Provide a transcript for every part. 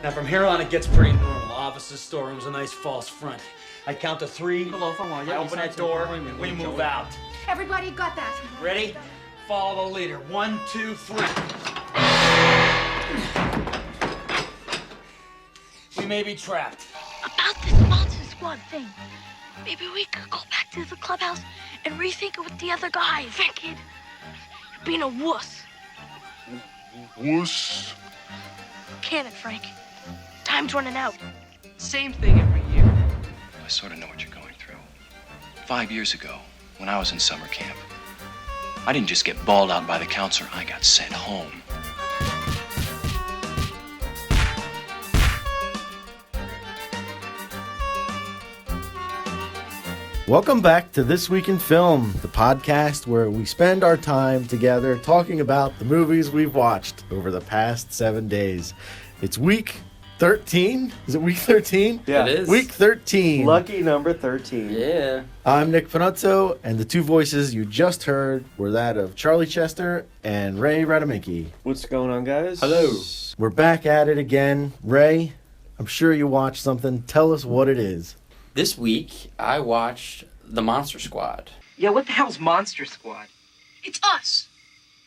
Now from here on, it gets pretty normal. Offices, storerooms, a nice false front. I count to 3. I open that door, and we move out. Everybody got that? Ready? Follow the leader. 1, 2, 3. We may be trapped. About this Monster Squad thing. Maybe we could go back to the clubhouse and rethink it with the other guys. That kid, you're being a wuss. Wuss? Can it, Frank? Time's running out. Same thing every year. I sort of know what you're going through. 5 years ago, when I was in summer camp, I didn't just get bawled out by the counselor, I got sent home. Welcome back to This Week in Film, the podcast where we spend our time together talking about the movies we've watched over the past 7 days. It's week 13? Is it week 13? Yeah, it is. Week 13. Lucky number 13. Yeah. I'm Nick Panuzzo, and the two voices you just heard were that of Charlie Chester and Ray Radominki. What's going on, guys? Hello. We're back at it again. Ray, I'm sure you watched something. Tell us what it is. This week, I watched The Monster Squad. Yeah, what the hell's Monster Squad? It's us.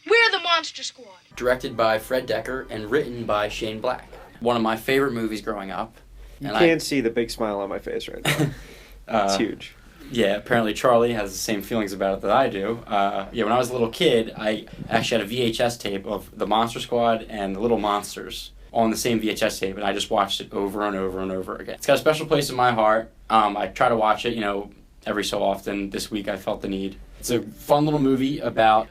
We're the Monster Squad. Directed by Fred Decker and written by Shane Black. One of my favorite movies growing up. You can't see the big smile on my face right now. It's huge. Yeah, apparently Charlie has the same feelings about it that I do. When I was a little kid, I actually had a VHS tape of The Monster Squad and The Little Monsters on the same VHS tape, and I just watched it over and over and over again. It's got a special place in my heart. I try to watch it, every so often. This week I felt the need. It's a fun little movie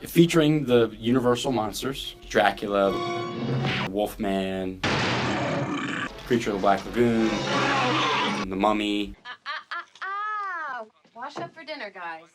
featuring the Universal monsters. Dracula, Wolfman, Creature of the Black Lagoon, the Mummy. Wash up for dinner, guys.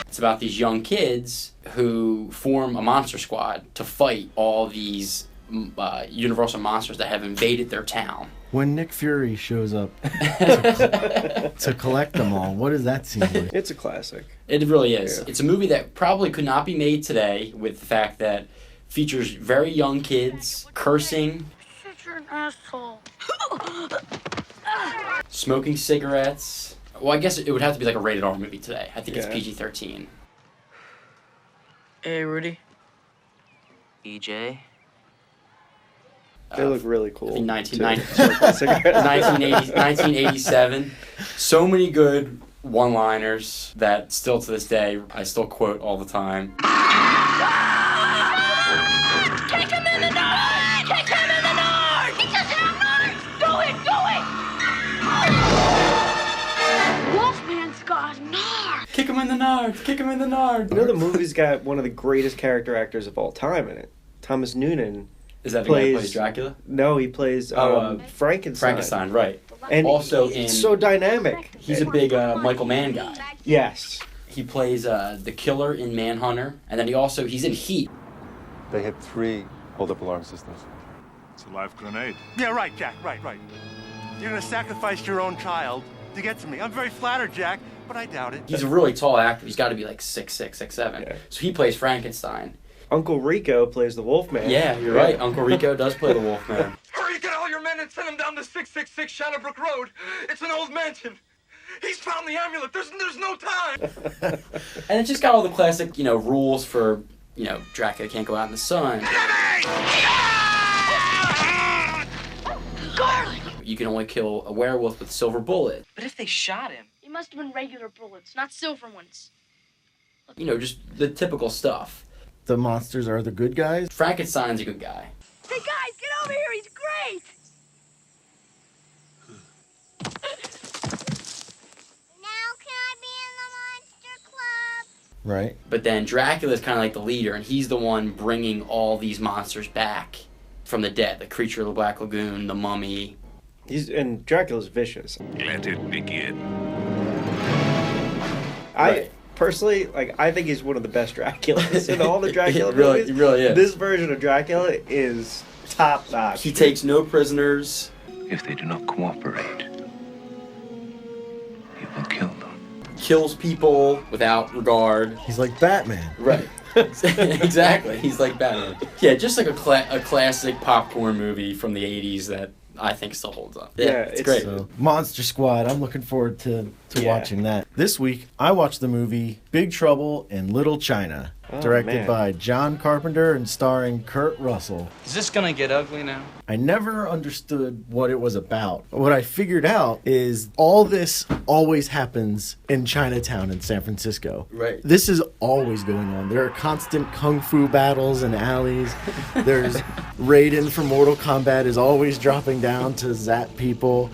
It's about these young kids who form a monster squad to fight all these Universal monsters that have invaded their town. When Nick Fury shows up to collect them all, what does that seem like? It's a classic. It really is. Yeah. It's a movie that probably could not be made today with the fact that features very young kids cursing, You're an asshole. smoking cigarettes. Well, I guess it would have to be like a rated R movie today. I think it's Yeah. PG-13. Hey, Rudy. EJ. They look really cool. In 1980. 1987. So many good one-liners that still to this day I still quote all the time. Kick him in the nose! Kick him in the nose! He doesn't have nose! Do it! Wolfman's got a nard! Kick him in the nard! Kick him in the nard! You know the movie's got one of the greatest character actors of all time in it. Thomas Noonan. Is that the guy who plays Dracula? No, he plays Frankenstein. Frankenstein, right. And also he's so dynamic. He's a big Michael Mann guy. Yes. He plays the killer in Manhunter, and then he's in Heat. They had 3 hold-up alarm systems. It's a live grenade. Yeah, right, Jack, right. You're gonna sacrifice your own child to get to me. I'm very flattered, Jack, but I doubt it. He's a really tall actor. He's got to be like 6'6", 6'7". Yeah. So he plays Frankenstein. Uncle Rico plays the Wolfman. Yeah, you're right. Uncle Rico does play the Wolfman. Hurry, get all your men and send them down to 666 Shadowbrook Road. It's an old mansion. He's found the amulet. There's no time. And it's just got all the classic, rules for, Dracula can't go out in the sun. Garlic! You can only kill a werewolf with a silver bullet. But if they shot him? It must have been regular bullets, not silver ones. Just the typical stuff. The monsters are the good guys? Frankenstein's a good guy. Hey guys, get over here, he's great! Now can I be in the Monster Club? Right. But then Dracula's kind of like the leader, and he's the one bringing all these monsters back from the dead. The Creature of the Black Lagoon, the Mummy. And Dracula's vicious. Let it begin. Personally, I think he's one of the best Draculas in all the Dracula movies. He really is. This version of Dracula is top notch. He takes no prisoners. If they do not cooperate, you will kill them. Kills people without regard. He's like Batman. Right. Exactly. He's like Batman. Yeah, just like a classic popcorn movie from the 80s that I think still holds up. Yeah, it's great. So, Monster Squad, I'm looking forward to watching that. This week, I watched the movie Big Trouble in Little China, directed by John Carpenter and starring Kurt Russell. Is this gonna get ugly now? I never understood what it was about. What I figured out is all this always happens in Chinatown in San Francisco. Right. This is always going on. There are constant kung fu battles in alleys. There's Raiden from Mortal Kombat is always dropping down to zap people.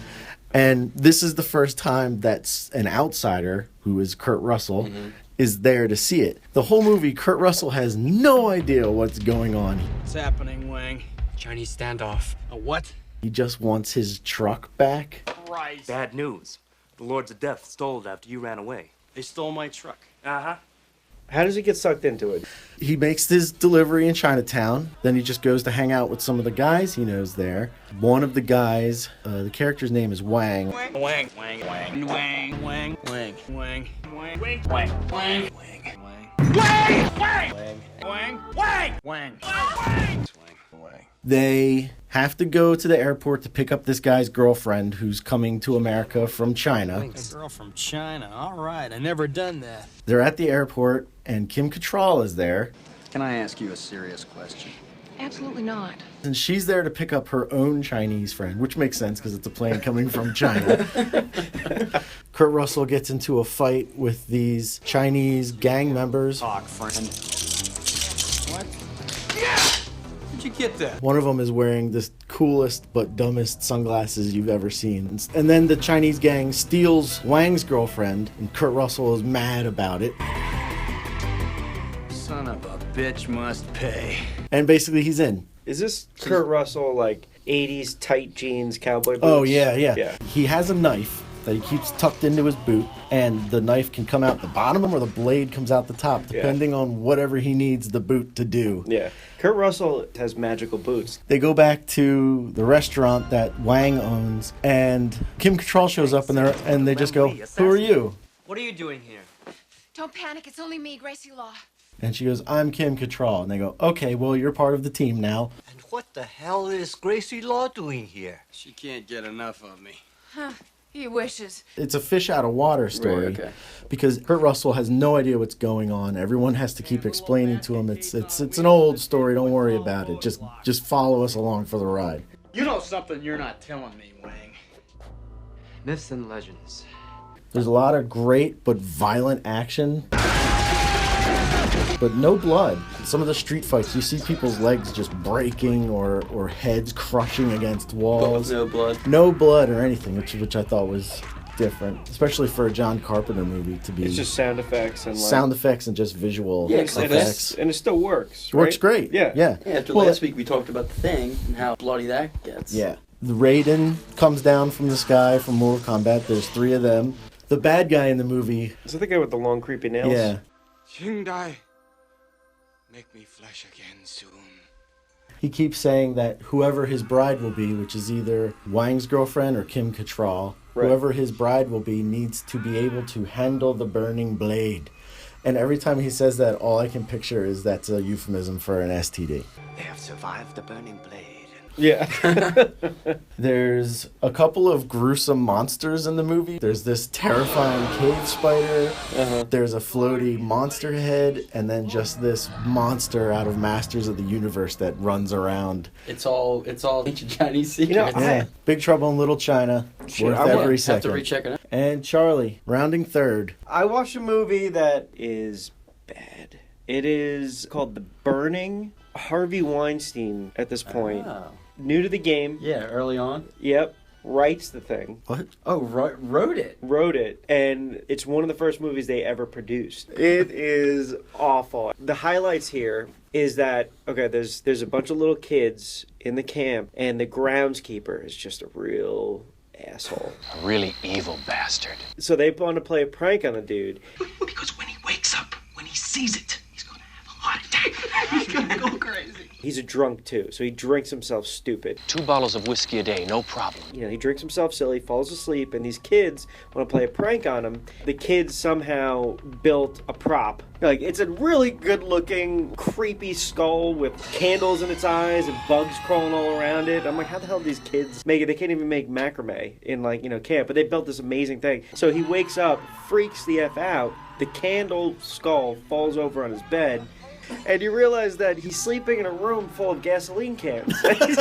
And this is the first time that an outsider, who is Kurt Russell, is there to see it. The whole movie, Kurt Russell has no idea what's going on. What's happening, Wang? Chinese standoff. A what? He just wants his truck back. Christ. Bad news. The Lords of Death stole it after you ran away. They stole my truck. Uh-huh. How does he get sucked into it? He makes his delivery in Chinatown. Then he just goes to hang out with some of the guys he knows there. One of the guys, the character's name is Wang. Wang, Wang, Wang, Wang, Wang, Wang, Wang, Wang, Wang, Wang, Wang, Wang, Wang, Wang, Wang, Wang, Wang. They have to go to the airport to pick up this guy's girlfriend who's coming to America from China. A girl from China. All right, I never done that. They're at the airport, and Kim Cattrall is there. Can I ask you a serious question? Absolutely not. And she's there to pick up her own Chinese friend, which makes sense because it's a plane coming from China. Kurt Russell gets into a fight with these Chinese gang members. Talk, friend. What? Yeah! Where'd you get that? One of them is wearing the coolest but dumbest sunglasses you've ever seen. And then the Chinese gang steals Wang's girlfriend, and Kurt Russell is mad about it. Son of a bitch must pay. And basically he's in. Is this Kurt Russell, like, 80s tight jeans, cowboy boots? Oh, yeah. He has a knife that he keeps tucked into his boot, and the knife can come out the bottom or the blade comes out the top, depending on whatever he needs the boot to do. Yeah. Kurt Russell has magical boots. They go back to the restaurant that Wang owns, and Kim Cattrall shows up and they just go, "Who are you?" What are you doing here? Don't panic, it's only me, Gracie Law. And she goes, "I'm Kim Cattrall." And they go, "Okay, well, you're part of the team now." And what the hell is Gracie Law doing here? She can't get enough of me. Huh, he wishes. It's a fish out of water story, Right, okay. because Kurt Russell has no idea what's going on. Everyone has to keep explaining to him. It's an old story. Don't worry about it. Just follow us along for the ride. You know something you're not telling me, Wang. Myths and legends. There's a lot of great but violent action, but no blood. Some of the street fights, you see people's legs just breaking or heads crushing against walls. No blood. No blood or anything, which I thought was different, especially for a John Carpenter movie to be. It's just sound effects and sound effects and just visual effects. And it still works. Right? Works great. Yeah. After last week we talked about The Thing and how bloody that gets. Yeah. The Raiden comes down from the sky from Mortal Kombat. There's 3 of them. The bad guy in the movie. Is that the guy with the long creepy nails? Yeah. Qingdai, make me flesh again soon. He keeps saying that whoever his bride will be, which is either Wang's girlfriend or Kim Cattrall, whoever his bride will be needs to be able to handle the burning blade. And every time he says that, all I can picture is that's a euphemism for an STD. They have survived the burning blade. Yeah. There's a couple of gruesome monsters in the movie. There's this terrifying cave spider. There's a floaty monster head, and then just this monster out of Masters of the Universe that runs around. It's all ancient Chinese secrets. Big Trouble in Little China. Worth every second. Have to recheck it out. And Charlie, rounding third. I watched a movie that is bad. It is called The Burning. Harvey Weinstein, at this point, new to the game. Yeah, early on. Yep. Writes the thing. What? Oh, wrote it. Wrote it. And it's one of the first movies they ever produced. It is awful. The highlights here is that, okay, there's a bunch of little kids in the camp, and the groundskeeper is just a real asshole. A really evil bastard. So they want to play a prank on a dude. Because when he wakes up, when he sees it, he's gonna have a heart attack. He's gonna go crazy. He's a drunk too, so he drinks himself stupid. 2 bottles of whiskey a day, no problem. You know, he drinks himself silly, falls asleep, and these kids want to play a prank on him. The kids somehow built a prop. Like, it's a really good-looking, creepy skull with candles in its eyes and bugs crawling all around it. I'm like, how the hell do these kids make it? They can't even make macrame in, like, you know, camp, but they built this amazing thing. So he wakes up, freaks the F out, the candle skull falls over on his bed, and you realize that he's sleeping in a room full of gasoline cans. He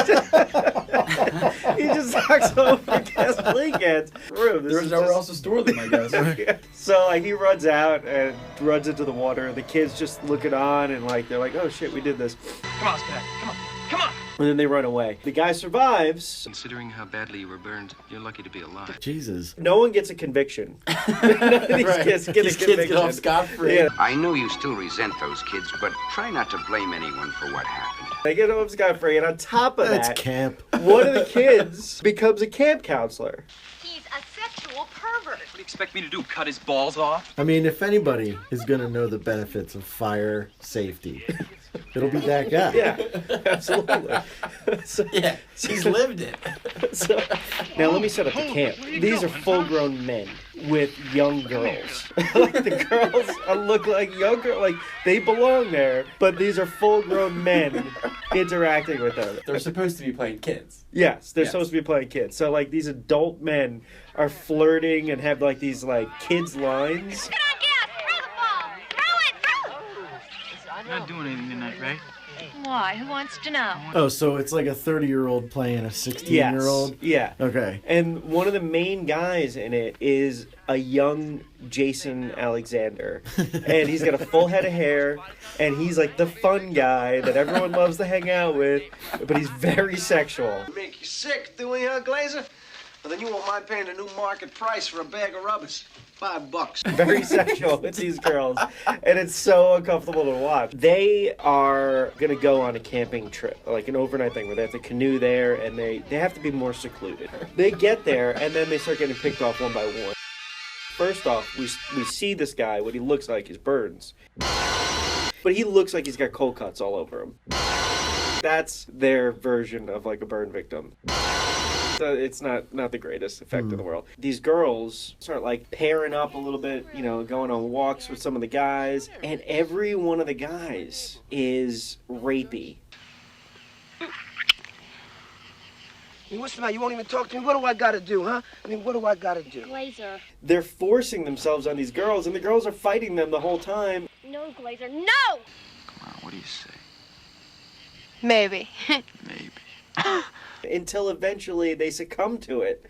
just knocks over gasoline cans. There's nowhere else to store them, I guess. So like he runs out and runs into the water. The kids just looking on and like they're like, "Oh shit, we did this." Come on, Scott. Come on. Come on. And then they run away. The guy survives. Considering how badly you were burned, you're lucky to be alive. Jesus. No one gets a conviction. None of these kids get a These kids conviction. get off scot-free. Yeah. I know you still resent those kids, but try not to blame anyone for what happened. They get off scot-free, and on top of That's that, camp. one of the kids becomes a camp counselor. He's a sexual pervert. What do you expect me to do, cut his balls off? I mean, if anybody is going to know the benefits of fire safety, it'll be that guy. Yeah, absolutely. So, Yeah, he's lived it. so, now let me set up the camp. These are full-grown men with young girls. Like the girls look like young girls, like they belong there, but these are full-grown men interacting with them. They're supposed to be playing kids. Yes, they're supposed to be playing kids. So like these adult men are flirting and have like these like kids lines. Get on gas! Throw the ball! Throw it! You're not doing anything tonight, right? Why? Who wants to know? Oh, so it's like a 30-year-old playing a 16-year-old? Yes. Yeah. Okay. And one of the main guys in it is a young Jason Alexander. And he's got a full head of hair, and he's like the fun guy that everyone loves to hang out with, but he's very sexual. Make you sick, do we, Glazer? Well, then you won't mind paying the new market price for a bag of rubbers. $5. Very sexual with these girls, and it's so uncomfortable to watch. They are gonna go on a camping trip, like an overnight thing, where they have to canoe there, and they have to be more secluded. They get there, and then they start getting picked off one by one. First off, we see this guy. What he looks like is burns, but he looks like he's got cold cuts all over him. That's their version of like a burn victim. So it's not the greatest effect in the world. These girls start like pairing up a little bit, you know, going on walks with some of the guys, and every one of the guys is rapey. Hey, what's the matter? You won't even talk to me? What do I gotta do, huh? I mean, what do I gotta do? Glazer. They're forcing themselves on these girls, and the girls are fighting them the whole time. No, Glazer, no! Come on, what do you say? Maybe. Maybe. Until eventually they succumb to it.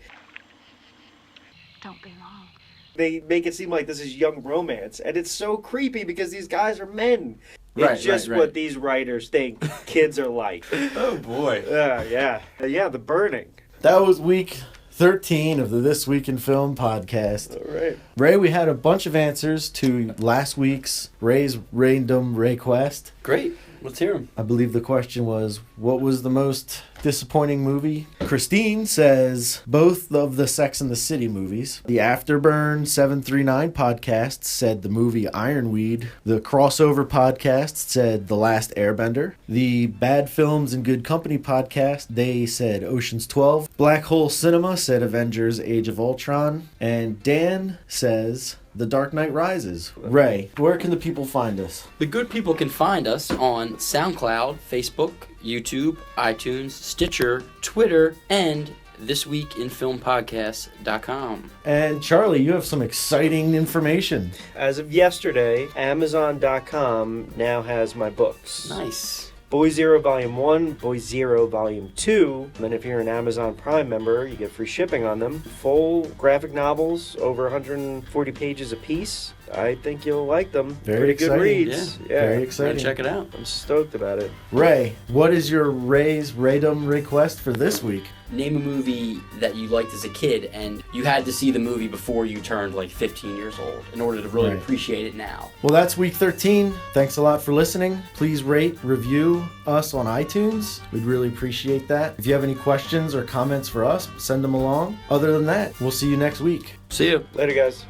Don't be long. They make it seem like this is young romance, and it's so creepy because these guys are men. Right, It's just right. what these writers think kids are like. Oh, boy. Yeah, the burning. That was week 13 of the This Week in Film podcast. All right. Ray, we had a bunch of answers to last week's Ray's Rayndom Rayquest. Great. Let's hear him. I believe the question was, what was the most disappointing movie? Christine says both of the Sex and the City movies. The Afterburn 739 podcast said the movie Ironweed. The Crossover podcast said The Last Airbender. The Bad Films and Good Company podcast, they said Ocean's 12. Black Hole Cinema said Avengers Age of Ultron. And Dan says The Dark Knight Rises. Ray, where can the people find us? The good people can find us on SoundCloud, Facebook, YouTube, iTunes, Stitcher, Twitter, and thisweekinfilmpodcast.com. And Charlie, you have some exciting information. As of yesterday, Amazon.com now has my books. Nice. Boy Zero Volume 1, Boy Zero Volume 2. And then if you're an Amazon Prime member, you get free shipping on them. Full graphic novels, over 140 pages a piece. I think you'll like them. Very Pretty exciting. good reads. Yeah. Very exciting. Check it out. I'm stoked about it. Ray, what is your Ray's Rayndom request for this week? Name a movie that you liked as a kid and you had to see the movie before you turned like 15 years old in order to really appreciate it now. Well, that's week 13. Thanks a lot for listening. Please rate, review us on iTunes. We'd really appreciate that. If you have any questions or comments for us, send them along. Other than that, we'll see you next week. See you. Later, guys.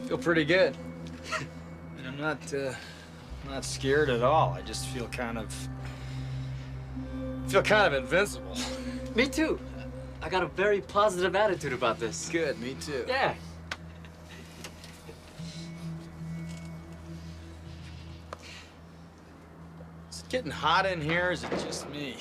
Feel pretty good. And I'm not I'm not scared at all. I just feel kind of invincible. Me too. I got a very positive attitude about this. Good, me too. Yeah. Is it getting hot in here, or is it just me?